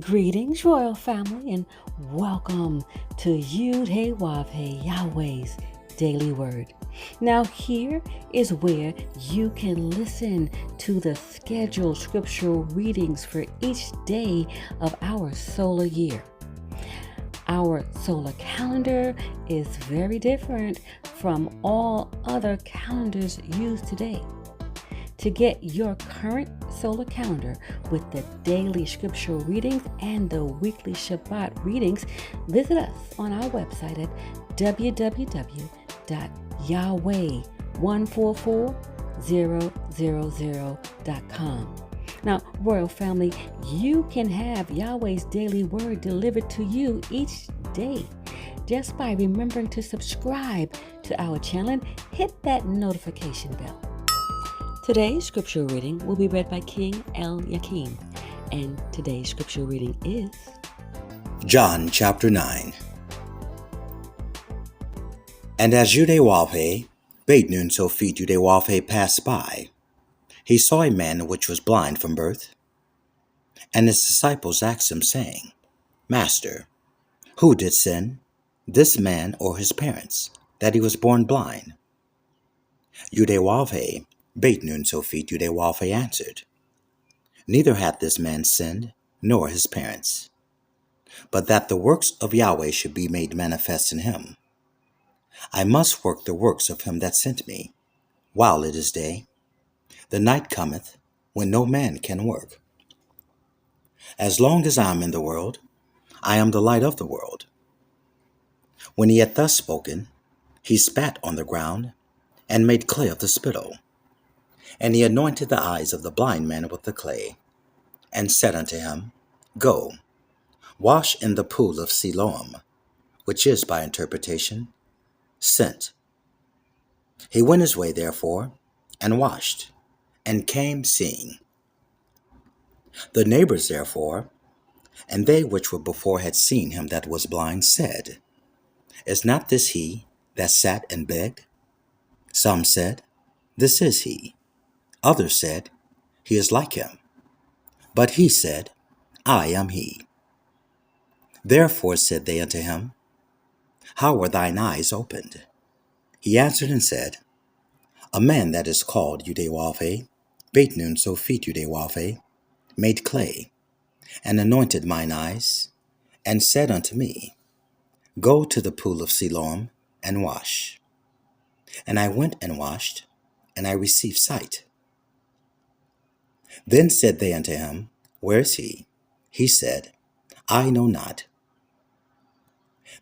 Greetings, royal family, and welcome to Yahweh, Yahweh's Daily Word. Now, here is where you can listen to the scheduled scriptural readings for each day of our solar year. Our solar calendar is very different from all other calendars used today. To get your current solar calendar with the daily scriptural readings and the weekly Shabbat readings, visit us on our website at www.yahweh144000.com. Now, Royal Family, you can have Yahweh's daily word delivered to you each day just by remembering to subscribe to our channel and hit that notification bell. Today's scripture reading will be read by King El-Yakim, and today's scripture reading is John chapter 9. And as Yahweh bade noon so feet Yahweh passed by, he saw a man which was blind from birth. And his disciples asked him, saying, Master, who did sin, this man or his parents, that he was born blind? Yahweh bade noon so feet Yahweh answered, Neither hath this man sinned, nor his parents, but that the works of Yahweh should be made manifest in him. I must work the works of him that sent me, while it is day. The night cometh, when no man can work. As long as I am in the world, I am the light of the world. When he had thus spoken, he spat on the ground, and made clay of the spittle. And he anointed the eyes of the blind man with the clay, and said unto him, Go, wash in the pool of Siloam, which is by interpretation, sent. He went his way therefore, and washed, and came seeing. The neighbors therefore, and they which were before had seen him that was blind, said, Is not this he that sat and begged? Some said, This is he. Others said, He is like him. But he said, I am he. Therefore said they unto him, How were thine eyes opened? He answered and said, A man that is called Yahweh bade noon so feet Yahweh, made clay, and anointed mine eyes, and said unto me, Go to the pool of Siloam, and wash. And I went and washed, and I received sight. Then said they unto him, Where is he? He said, I know not.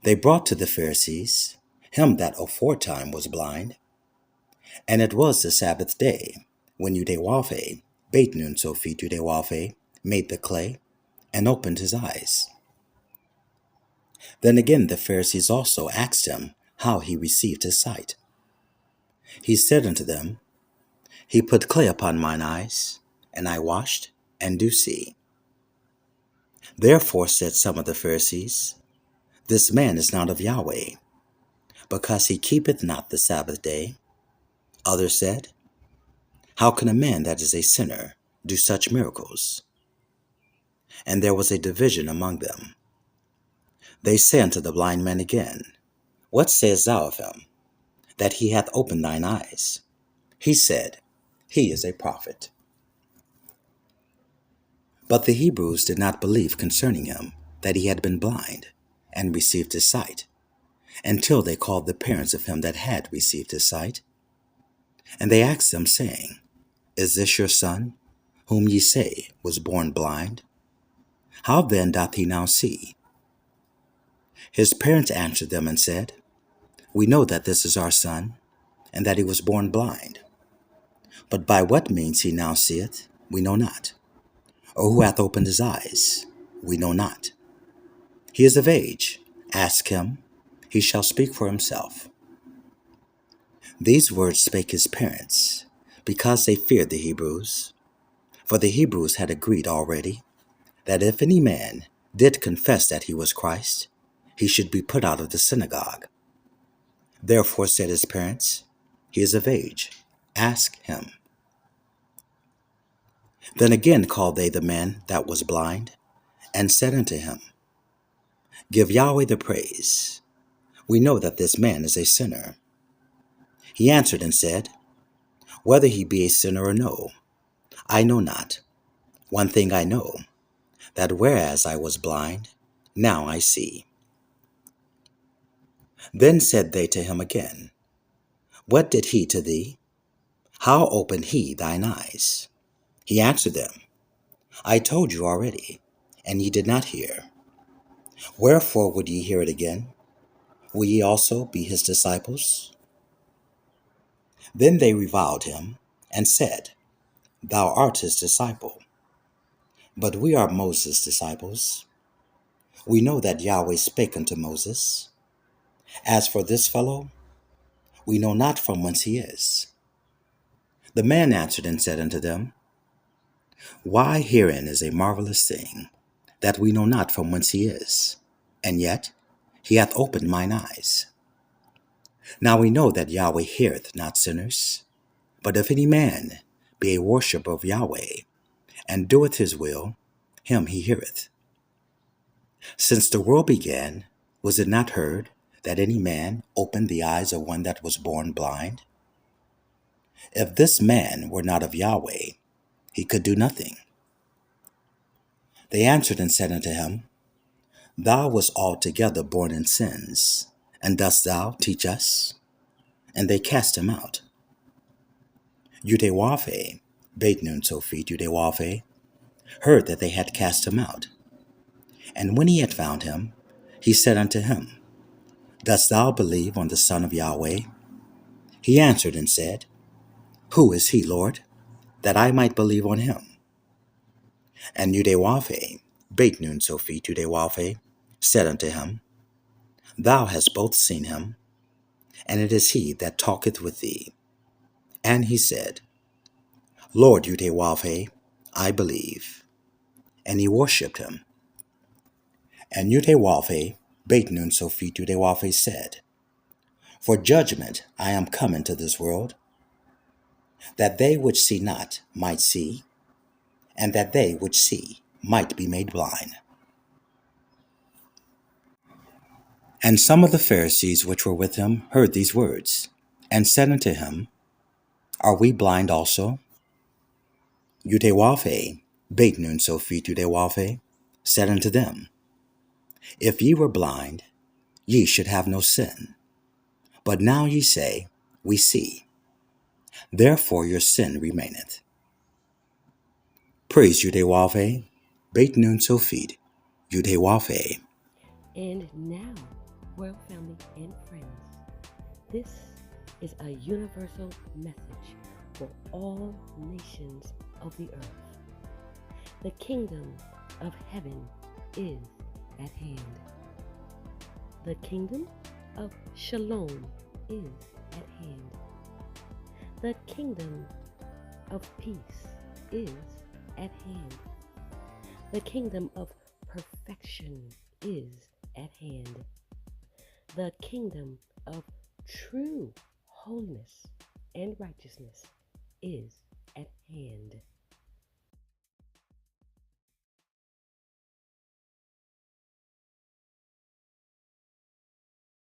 They brought to the Pharisees him that aforetime was blind. And it was the Sabbath day, when Yahweh bade noon so feet Yahweh made the clay, and opened his eyes. Then again the Pharisees also asked him how he received his sight. He said unto them, He put clay upon mine eyes, and I washed, and do see. Therefore said some of the Pharisees, This man is not of Yahweh, because he keepeth not the Sabbath day. Others said, How can a man that is a sinner do such miracles? And there was a division among them. They say unto the blind man again, What sayest thou of him, that he hath opened thine eyes? He said, He is a prophet. But the Hebrews did not believe concerning him that he had been blind, and received his sight, until they called the parents of him that had received his sight. And they asked them, saying, Is this your son, whom ye say was born blind? How then doth he now see? His parents answered them and said, We know that this is our son, and that he was born blind. But by what means he now seeth, we know not. Or who hath opened his eyes, we know not. He is of age. Ask him, he shall speak for himself. These words spake his parents, because they feared the Hebrews. For the Hebrews had agreed already, that if any man did confess that he was Christ, he should be put out of the synagogue. Therefore said his parents, He is of age. Ask him. Then again called they the man that was blind, and said unto him, Give Yahweh the praise. We know that this man is a sinner. He answered and said, Whether he be a sinner or no, I know not. One thing I know, that whereas I was blind, now I see. Then said they to him again, What did he to thee? How opened he thine eyes? He answered them, I told you already, and ye did not hear. Wherefore would ye hear it again? Will ye also be his disciples? Then they reviled him, and said, Thou art his disciple. But we are Moses' disciples. We know that Yahweh spake unto Moses. As for this fellow, we know not from whence he is. The man answered and said unto them, Why herein is a marvelous thing, that we know not from whence he is, and yet he hath opened mine eyes. Now we know that Yahweh heareth not sinners, but if any man be a worshipper of Yahweh, and doeth his will, him he heareth. Since the world began, was it not heard that any man opened the eyes of one that was born blind? If this man were not of Yahweh, he could do nothing. They answered and said unto him, Thou wast altogether born in sins, and dost thou teach us? And they cast him out. Yahweh, Beit Nun Sophit Yahweh, heard that they had cast him out. And when he had found him, he said unto him, Dost thou believe on the Son of Yahweh? He answered and said, Who is he, Lord, that I might believe on him? And Yahweh, Beit Nun Sophit Yahweh, said unto him, Thou hast both seen him, and it is he that talketh with thee. And he said, Lord Yahweh, I believe. And he worshipped him. And Yahweh, Beit Nun Sophit Yahweh, said, For judgment I am come into this world, that they which see not might see, and that they which see might be made blind. And some of the Pharisees which were with him heard these words, and said unto him, Are we blind also? Yahweh, Beit Nun Sophit Yahweh, said unto them, If ye were blind, ye should have no sin. But now ye say, We see. Therefore your sin remaineth. Praise Yahweh, Beit Nun Sophit Yahweh. And now, royal family and friends, this is a universal message for all nations of the earth. The kingdom of heaven is at hand. The kingdom of Shalom is at hand. The kingdom of peace is at hand. The kingdom of perfection is at hand. The kingdom of true holiness and righteousness is at hand.